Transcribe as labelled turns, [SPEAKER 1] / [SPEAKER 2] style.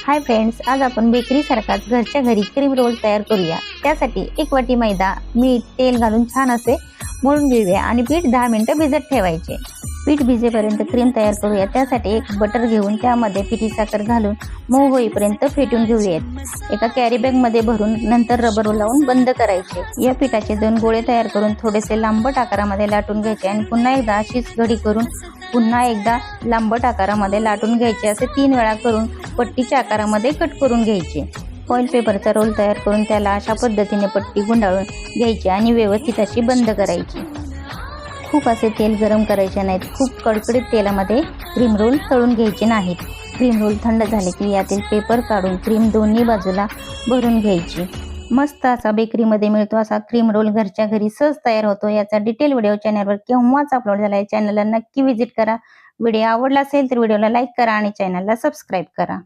[SPEAKER 1] Hi friends, आज आपण bakery सारखाच घरच्या घरी क्रीम रोल तयार करूया। त्यासाठी एक वाटी मैदा, मीठ, तेल घालून छान असे मळून घेऊया आणि पीठ 10 मिनिटं भिजत ठेवायचे। पीठ भिजेपर्यंत क्रीम तयार करूया। त्यासाठी एक बटर घेऊन त्यामध्ये पिठी साखर घालून मऊ होईपर्यंत फेटून घेऊयात। एका कॅरी बॅग मध्ये भरून नंतर रबर लावून बंद करायचे। या पिठाचे 2 गोळे तयार करून थोडेसे लांबट आकारामध्ये लाटून घ्यायचे आणि पुन्हा एकदा अशीच घडी करून पुन्हा एकदा लांबट आकारामध्ये लाटून घ्यायचे। असे 3 वेळा करून पट्टीच्या आकारामध्ये कट करून घ्यायचे। फॉइल पेपरचा रोल तयार करून त्याला अशा पद्धतीने पट्टी गुंडाळून घ्यायची आणि व्यवस्थित अशी बंद करायची। खूप असे तेल गरम करायचे नाहीत, खूप कडकडीत तेलामध्ये क्रीम रोल तळून घ्यायचे नाहीत। क्रीम रोल थंड झाले की यातील पेपर काढून क्रीम दोन्ही बाजूला भरून घ्यायची। मस्त असा बेकरीमध्ये मिळतो असा क्रीम रोल घरच्या घरी सहज तयार होतो। याचा डिटेल व्हिडिओ चॅनलवर केव्हाच अपलोड झाला आहे। चॅनलला नक्की व्हिजिट करा। व्हिडिओ आवडला असेल तर व्हिडिओला लाईक करा आणि चॅनलला सबस्क्राईब करा।